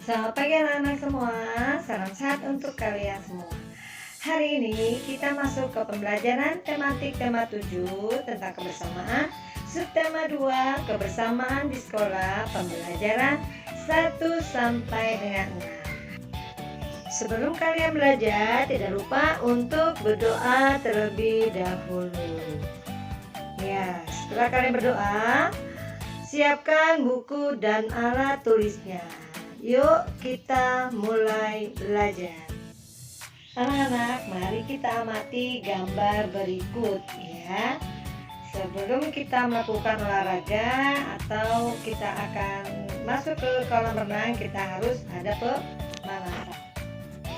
Selamat pagi anak-anak semua, salam sehat untuk kalian semua. Hari ini kita masuk ke pembelajaran tematik tema 7 tentang kebersamaan, subtema 2 kebersamaan di sekolah, pembelajaran 1 sampai dengan 6. Sebelum kalian belajar, tidak lupa untuk berdoa terlebih dahulu. Ya, setelah kalian berdoa, siapkan buku dan alat tulisnya. Yuk kita mulai belajar. Anak-anak, mari kita amati gambar berikut ya. Sebelum kita melakukan olahraga atau kita akan masuk ke kolam renang, kita harus ada pemanasan.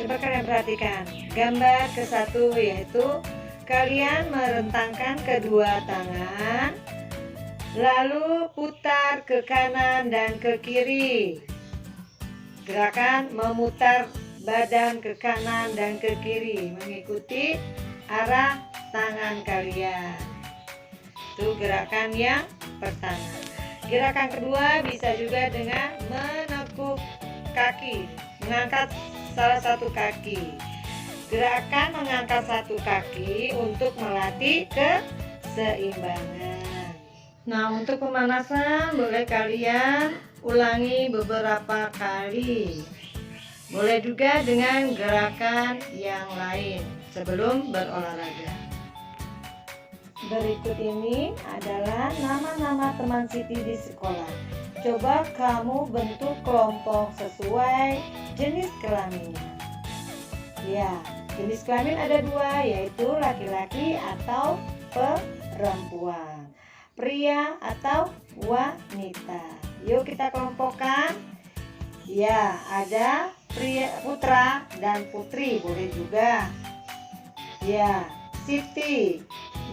Coba kalian perhatikan gambar ke-1, yaitu kalian merentangkan kedua tangan, lalu putar ke kanan dan ke kiri. Gerakan memutar badan ke kanan dan ke kiri mengikuti arah tangan kalian. Itu gerakan yang pertama. Gerakan kedua bisa juga dengan menekuk kaki, mengangkat salah satu kaki. Gerakan mengangkat satu kaki untuk melatih keseimbangan. Nah, untuk pemanasan boleh kalian ulangi beberapa kali. Boleh juga dengan gerakan yang lain sebelum berolahraga. Berikut ini adalah nama-nama teman Siti di sekolah. Coba kamu bentuk kelompok sesuai jenis kelaminnya. Ya, jenis kelamin ada 2, yaitu laki-laki atau perempuan, pria atau wanita. Yuk kita kelompokkan. Ya, ada pria, putra dan putri, boleh juga. Ya, Siti.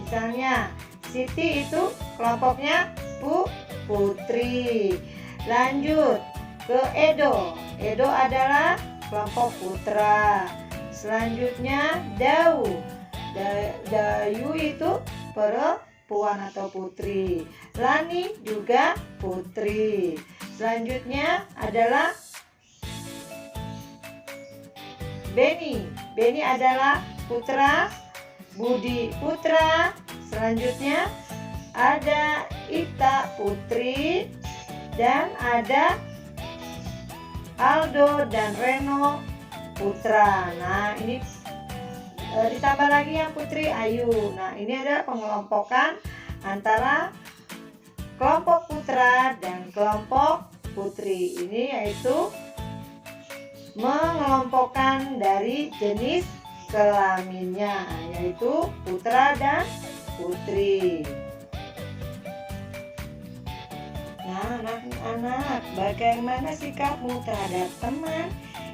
Misalnya, Siti itu kelompoknya putri. Lanjut ke Edo. Edo adalah kelompok putra. Selanjutnya Dau. Dayu itu perempuan atau putri. Lani juga putri. Selanjutnya adalah Beni. Beni adalah putra. Budi putra. Selanjutnya ada Ita putri. Dan ada Aldo dan Reno putra. Nah, ini ditambah lagi yang putri Ayu. Nah, ini adalah pengelompokan antara kelompok putra dan kelompok putri. Ini yaitu mengelompokkan dari jenis kelaminnya, yaitu putra dan putri. Nah, anak-anak, bagaimana sikapmu terhadap teman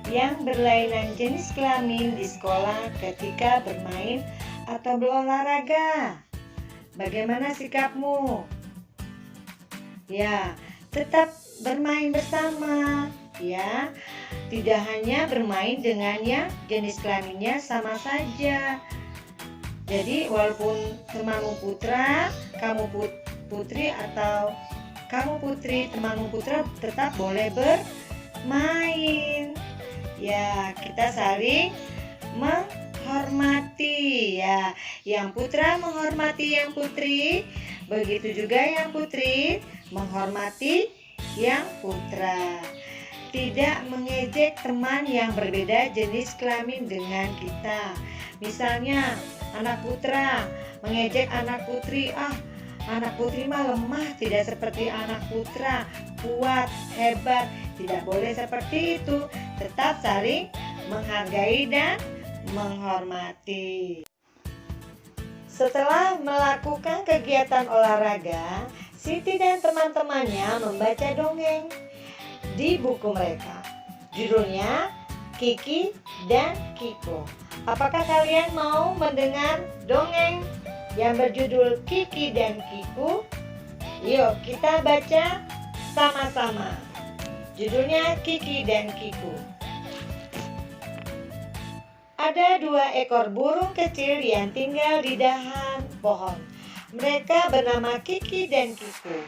yang berlainan jenis kelamin di sekolah ketika bermain atau berolahraga? Bagaimana sikapmu? Ya, tetap bermain bersama, ya. Tidak hanya bermain dengan yang jenis kelaminnya sama saja. Jadi, walaupun temanmu putra, kamu putri, atau kamu putri, temanmu putra, tetap boleh bermain. Ya, kita saling menghormati ya. Yang putra menghormati yang putri, begitu juga yang putri menghormati yang putra. Tidak mengejek teman yang berbeda jenis kelamin dengan kita. Misalnya, anak putra mengejek anak putri, anak putri mah lemah, tidak seperti anak putra, kuat, hebat. Tidak boleh seperti itu. Tetap saling menghargai dan menghormati. Setelah melakukan kegiatan olahraga, Siti dan teman-temannya membaca dongeng di buku mereka. Judulnya Kiki dan Kiko. Apakah kalian mau mendengar dongeng yang berjudul Kiki dan Kiko? Yuk kita baca sama-sama. Judulnya Kiki dan Kiko. Ada 2 ekor burung kecil yang tinggal di dahan pohon. Mereka bernama Kiki dan Kiko.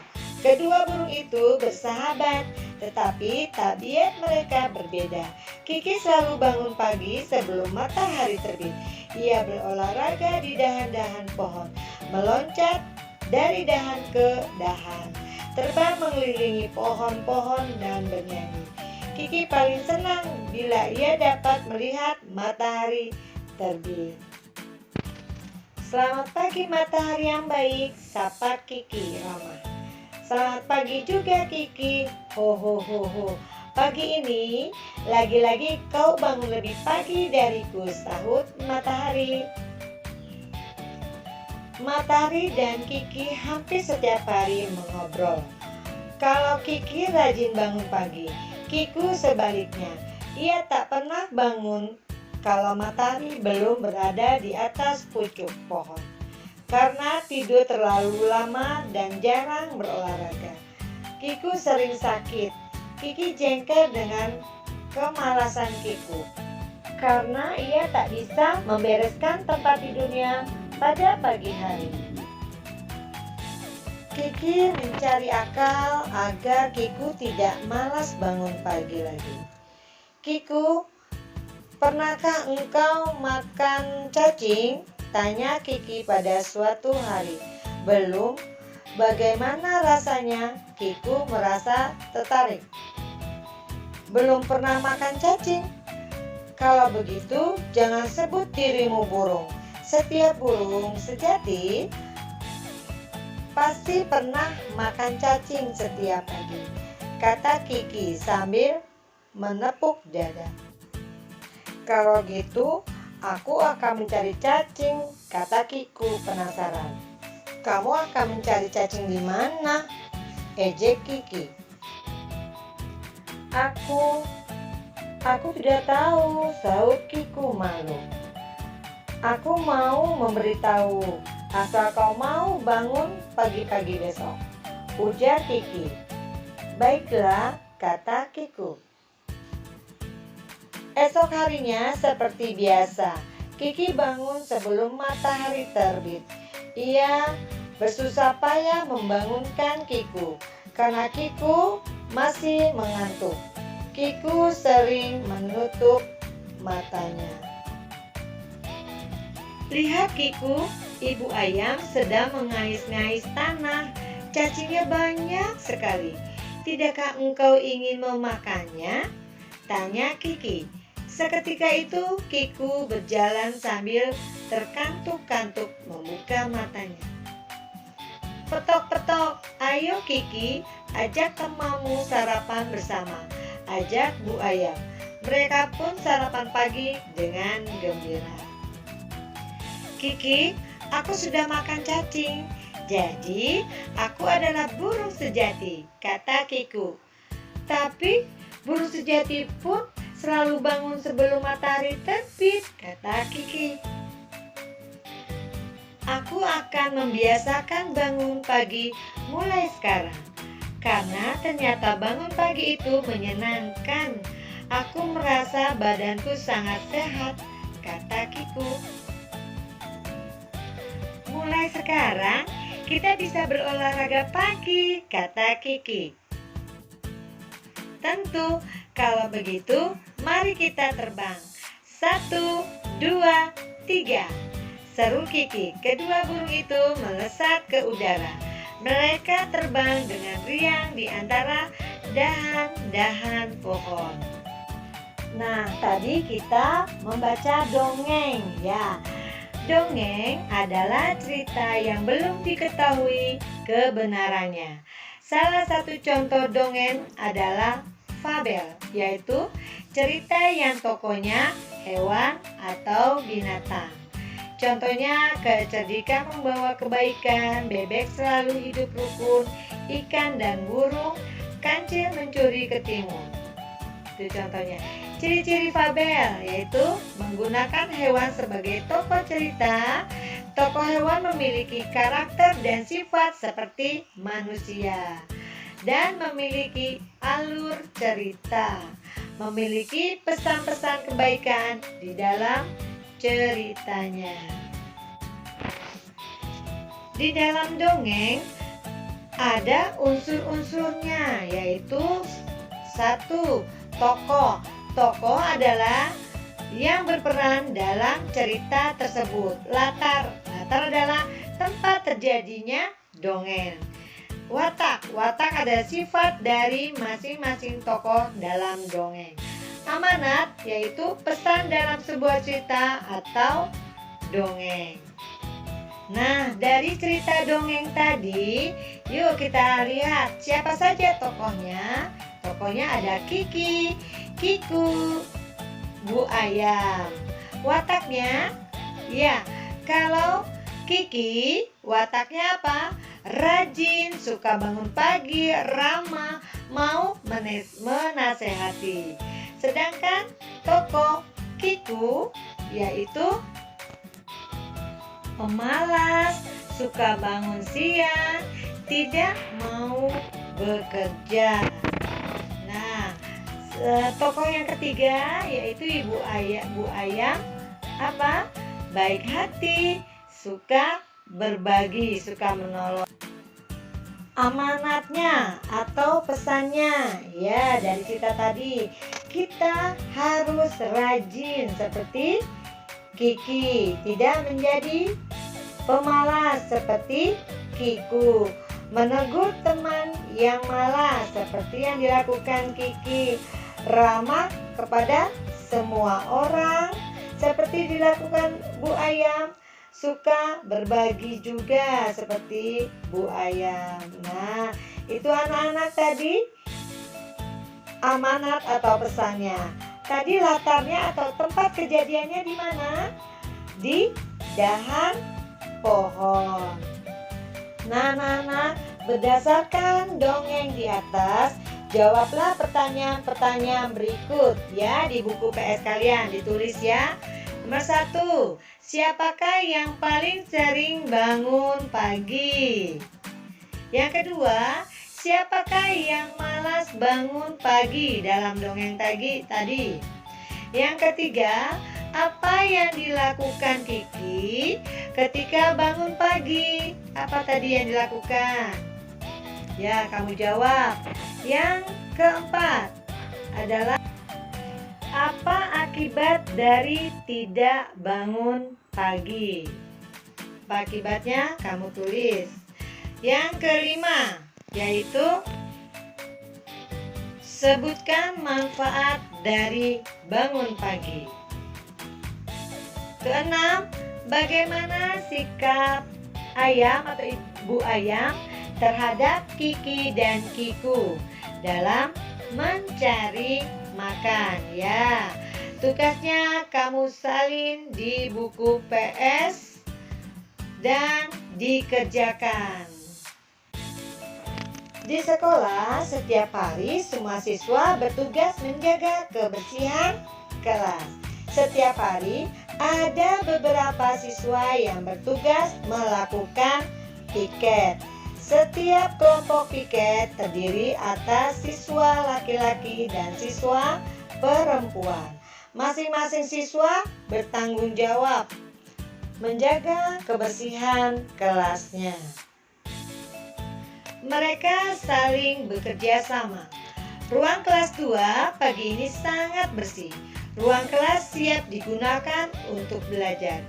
Kedua burung itu bersahabat, tetapi tabiat mereka berbeda. Kiki selalu bangun pagi sebelum matahari terbit. Ia berolahraga di dahan-dahan pohon, meloncat dari dahan ke dahan, terbang mengelilingi pohon-pohon dan bernyanyi. Kiki paling senang bila ia dapat melihat matahari terbit. Selamat pagi matahari yang baik, sapa Kiki Rama. Selamat pagi juga Kiki, ho ho ho ho. Pagi ini lagi-lagi kau bangun lebih pagi dariku, sahut matahari. Matahari dan Kiki hampir setiap hari mengobrol. Kalau Kiki rajin bangun pagi, Kiku sebaliknya. Ia tak pernah bangun kalau matahari belum berada di atas pucuk pohon, karena tidur terlalu lama dan jarang berolahraga. Kiku sering sakit. Kiki jengkel dengan kemalasan Kiku, karena ia tak bisa membereskan tempat tidurnya pada pagi hari. Kiki mencari akal agar Kiku tidak malas bangun pagi lagi. Kiku, pernahkah engkau makan cacing? Tanya Kiki pada suatu hari. Belum. Bagaimana rasanya? Kiku merasa tertarik. Belum pernah makan cacing? Kalau begitu, jangan sebut dirimu burung. Setiap burung sejati pasti pernah makan cacing setiap pagi, kata Kiki sambil menepuk dada. Kalau gitu, aku akan mencari cacing, kata Kiku penasaran. Kamu akan mencari cacing di mana? Ejek Kiki. Aku tidak tahu, sahut Kiku malu. Aku mau memberitahu, asal kau mau bangun pagi-pagi besok, ujar Kiki. Baiklah, kata Kiku. Esok harinya seperti biasa, Kiki bangun sebelum matahari terbit. Ia bersusah payah membangunkan Kiku, karena Kiku masih mengantuk. Kiku sering menutup matanya. Lihat Kiku, ibu ayam sedang mengais-ngais tanah. Cacingnya banyak sekali. Tidakkah engkau ingin memakannya? Tanya Kiki. Seketika itu Kiku berjalan sambil terkantuk-kantuk membuka matanya. Petok-petok, ayo Kiki, ajak temanmu sarapan bersama, ajak Bu Ayam. Mereka pun sarapan pagi dengan gembira. Kiki, aku sudah makan cacing, jadi aku adalah burung sejati, kata Kiku. Tapi burung sejati pun selalu bangun sebelum matahari terbit, kata Kiki. Aku akan membiasakan bangun pagi mulai sekarang, karena ternyata bangun pagi itu menyenangkan. Aku merasa badanku sangat sehat, kata Kiku. Mulai sekarang kita bisa berolahraga pagi, kata Kiki. Tentu, kalau begitu mari kita terbang. 1, 2, 3. Seru Kiki. Kedua burung itu melesat ke udara. Mereka terbang dengan riang di antara dahan-dahan pohon. Nah, tadi kita membaca dongeng ya. Dongeng adalah cerita yang belum diketahui kebenarannya. Salah satu contoh dongeng adalah fabel, yaitu cerita yang tokohnya hewan atau binatang. Contohnya, kecerdikan membawa kebaikan, bebek selalu hidup rukun, ikan dan burung kancil mencuri ke timur. Itu contohnya. Ciri-ciri fabel yaitu menggunakan hewan sebagai tokoh cerita. Tokoh hewan memiliki karakter dan sifat seperti manusia dan memiliki alur cerita, memiliki pesan-pesan kebaikan di dalam ceritanya. Di dalam dongeng ada unsur-unsurnya, yaitu satu, tokoh. Tokoh adalah yang berperan dalam cerita tersebut. Latar adalah tempat terjadinya dongeng. Watak adalah sifat dari masing-masing tokoh dalam dongeng. Amanat yaitu pesan dalam sebuah cerita atau dongeng. Nah, dari cerita dongeng tadi, yuk kita lihat siapa saja tokohnya. Tokohnya ada Kiki, Kiku, Bu Ayam. Wataknya, ya, kalau Kiki, wataknya apa? Rajin, suka bangun pagi, ramah, mau menasehati. Sedangkan tokoh Kiku, yaitu pemalas, suka bangun siang, tidak mau bekerja. Nah, tokoh yang ketiga yaitu Bu Ayam apa? Baik hati, suka berbagi, suka menolong. Amanatnya atau pesannya, ya dari cerita tadi, kita harus rajin seperti Kiki, tidak menjadi pemalas seperti Kiku, menegur teman yang malas seperti yang dilakukan Kiki, ramah kepada semua orang seperti dilakukan Bu Ayam, suka berbagi juga seperti Bu Ayam. Nah, itu anak-anak tadi amanat atau pesannya. Tadi latarnya atau tempat kejadiannya di mana? Di dahan pohon. Nah, anak-anak, berdasarkan dongeng di atas, jawablah pertanyaan-pertanyaan berikut ya di buku PS kalian, ditulis ya. Nomor 1, siapakah yang paling sering bangun pagi? Yang kedua, siapakah yang malas bangun pagi dalam dongeng tadi? Yang ketiga, apa yang dilakukan Kiki ketika bangun pagi? Apa tadi yang dilakukan? Ya, kamu jawab. Yang keempat adalah apa akibat dari tidak bangun pagi? Apa akibatnya? Kamu tulis. Yang kelima yaitu sebutkan manfaat dari bangun pagi. Keenam, bagaimana sikap Ayam atau Ibu Ayam terhadap Kiki dan Kiku dalam mencari makan ya. Tugasnya kamu salin di buku PS dan dikerjakan. Di sekolah, setiap hari semua siswa bertugas menjaga kebersihan kelas. Setiap hari ada beberapa siswa yang bertugas melakukan piket. Setiap kelompok piket terdiri atas siswa laki-laki dan siswa perempuan. Masing-masing siswa bertanggung jawab menjaga kebersihan kelasnya. Mereka saling bekerja sama. Ruang kelas 2 pagi ini sangat bersih. Ruang kelas siap digunakan untuk belajar.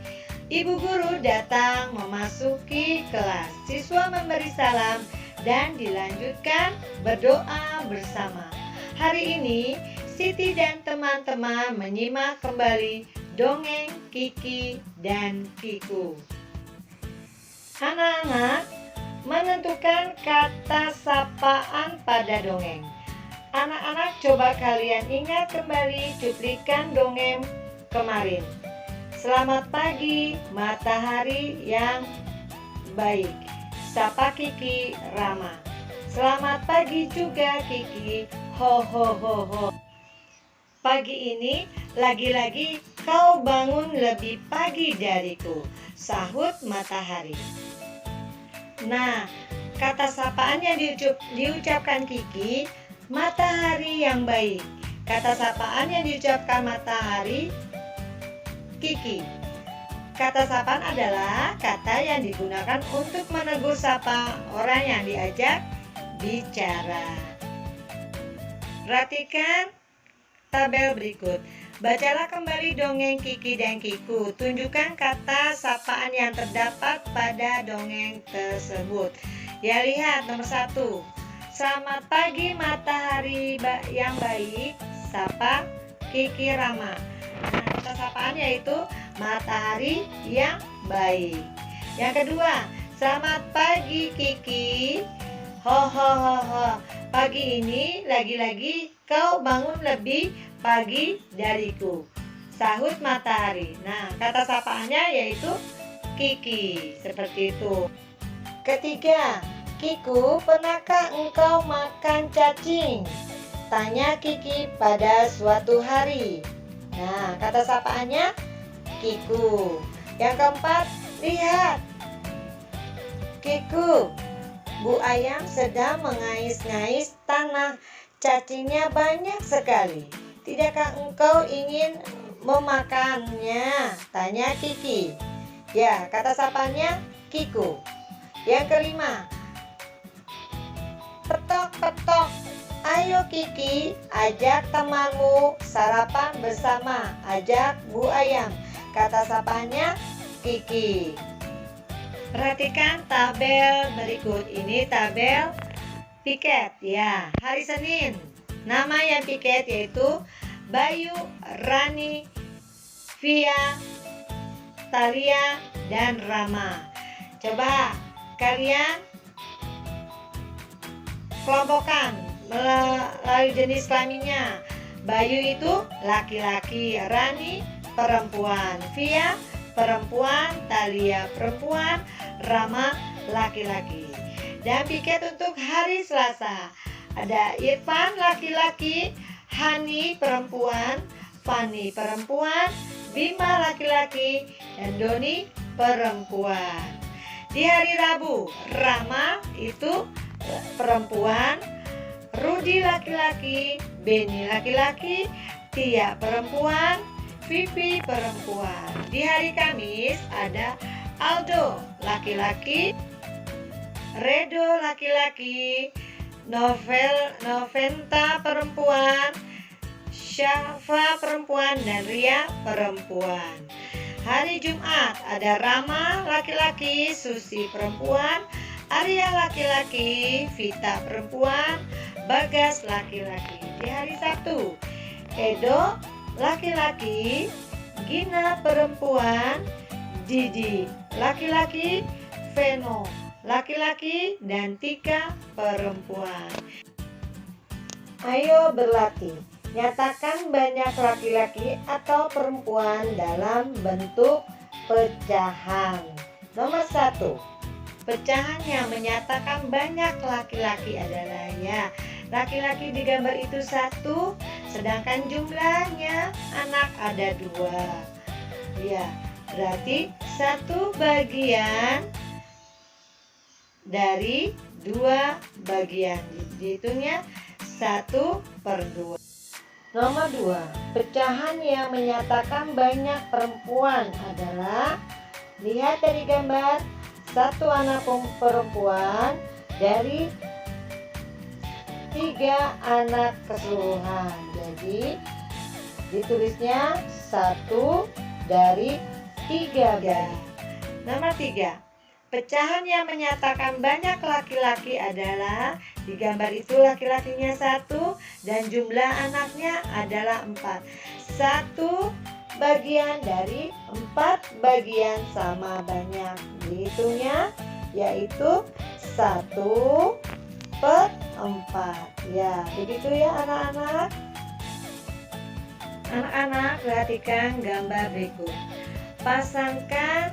Ibu guru datang memasuki kelas. Siswa memberi salam dan dilanjutkan berdoa bersama. Hari ini Siti dan teman-teman menyimak kembali dongeng Kiki dan Kiku. Anak-anak, menentukan kata sapaan pada dongeng. Anak-anak, coba kalian ingat kembali cuplikan dongeng kemarin. Selamat pagi, matahari yang baik. Sapa Kiki ramah. Selamat pagi juga Kiki. Ho ho ho ho. Pagi ini lagi-lagi kau bangun lebih pagi dariku, sahut matahari. Nah, kata sapaan yang diucapkan Kiki, matahari yang baik. Kata sapaan yang diucapkan matahari, Kiki. Kata sapaan adalah kata yang digunakan untuk menegur sapa orang yang diajak bicara. Perhatikan tabel berikut. Bacalah kembali dongeng Kiki dan Kiku. Tunjukkan kata sapaan yang terdapat pada dongeng tersebut. Ya, lihat nomor 1. Selamat pagi matahari yang baik, sapa Kiki Rama. Nah, kata sapaan yaitu matahari yang baik. Yang kedua, selamat pagi Kiki. Ho ho ho ho. Pagi ini lagi-lagi kau bangun lebih pagi dariku, sahut matahari. Nah, kata sapaannya yaitu Kiki, seperti itu. Ketiga, Kiku, pernahkah engkau makan cacing? Tanya Kiki pada suatu hari. Nah, kata sapaannya Kiku. Yang keempat, lihat Kiku, Bu Ayam sedang mengais-ngais tanah, cacingnya banyak sekali. Tidakkah engkau ingin memakannya? Tanya Kiki. Ya, kata sapanya Kiku. Yang kelima, petok-petok. Ayo Kiki, ajak temanmu sarapan bersama, ajak Bu Ayam. Kata sapanya Kiki. Perhatikan tabel berikut. Ini tabel piket ya. Hari Senin, nama yang piket yaitu Bayu, Rani, Via, Talia, dan Rama. Coba kalian kelompokkan melalui jenis kelaminnya. Bayu itu laki-laki, Rani perempuan, Via perempuan, Talia perempuan, Rama laki-laki. Dan piket untuk hari Selasa, ada Irfan laki-laki, Hani perempuan, Fani perempuan, Bima laki-laki, dan Doni perempuan. Di hari Rabu, Rama itu perempuan, Rudi laki-laki, Beni laki-laki, Tia perempuan, Vivi perempuan. Di hari Kamis ada Aldo laki-laki, Redo laki-laki, Noventa perempuan, Syafa perempuan, dan Ria perempuan. Hari Jumat ada Rama laki-laki, Susi perempuan, Arya laki-laki, Vita perempuan, Bagas laki-laki. Di hari Sabtu, Edo laki-laki, Gina perempuan, Didi laki-laki, Veno laki-laki, dan Tika perempuan. Ayo berlatih. Nyatakan banyak laki-laki atau perempuan dalam bentuk pecahan. Nomor 1. Pecahan yang menyatakan banyak laki-laki adalah ya, laki-laki di gambar itu 1, sedangkan jumlahnya anak ada 2. Ya, berarti 1 bagian dari 2 bagian. Dihitungnya 1/2. Nomor 2. Pecahan yang menyatakan banyak perempuan adalah, lihat dari gambar, 1 anak perempuan dari 3 anak keseluruhan. Jadi ditulisnya 1 dari 3 bagian. Nomor 3. Pecahan yang menyatakan banyak laki-laki adalah, di gambar itu laki-lakinya 1 dan jumlah anaknya adalah 4. 1 bagian dari 4 bagian sama banyak. Dihitungnya yaitu 1/4. Ya, begitu ya anak-anak. Anak-anak, perhatikan gambar berikut. Pasangkan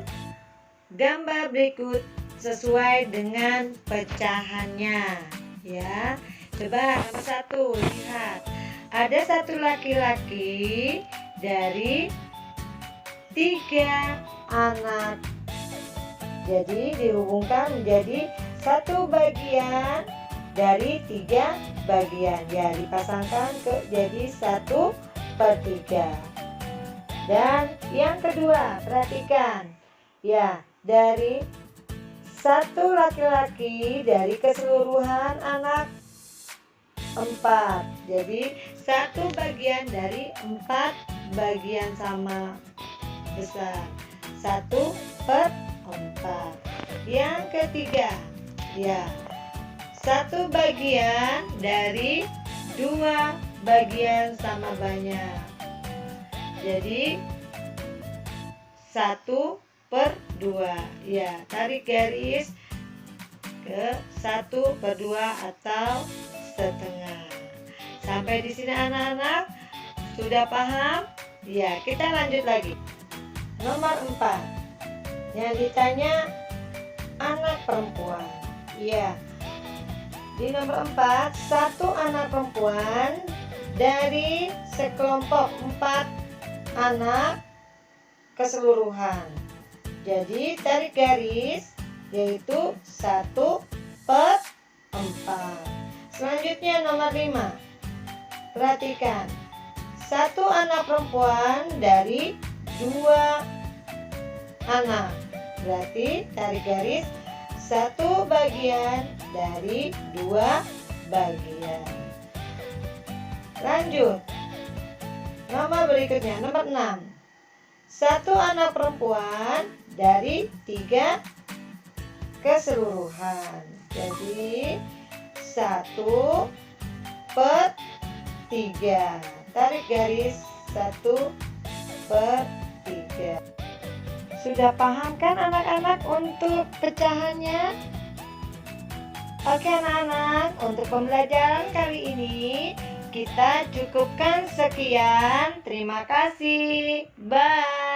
gambar berikut sesuai dengan pecahannya ya. Coba nomor 1, lihat. Ada 1 laki-laki dari 3 anak. Jadi dihubungkan menjadi 1 bagian dari 3 bagian. Ya, dipasangkan jadi 1/3. Dan Yang kedua, perhatikan. Ya, dari satu laki-laki dari keseluruhan anak 4. Jadi satu bagian dari 4 bagian sama besar. 1/4. Yang ketiga, ya, satu bagian dari 2 bagian sama banyak. Jadi 1/2. Ya, tarik garis ke 1/2 atau setengah. Sampai di sini anak-anak sudah paham? Ya, kita lanjut lagi. Nomor 4. Yang ditanya anak perempuan. Ya. Di nomor 4, satu anak perempuan dari sekelompok 4 anak keseluruhan. Jadi tarik garis, yaitu 1/4. Selanjutnya nomor 5. Perhatikan, satu anak perempuan dari 2 anak. Berarti tarik garis, 1 bagian dari 2 bagian. Lanjut. Nomor berikutnya, nomor 6. Satu anak perempuan dari 3 keseluruhan. Jadi 1/3. Tarik garis 1/3. Sudah paham kan anak-anak untuk pecahannya? Oke anak-anak, untuk pembelajaran kali ini kita cukupkan sekian. Terima kasih. Bye.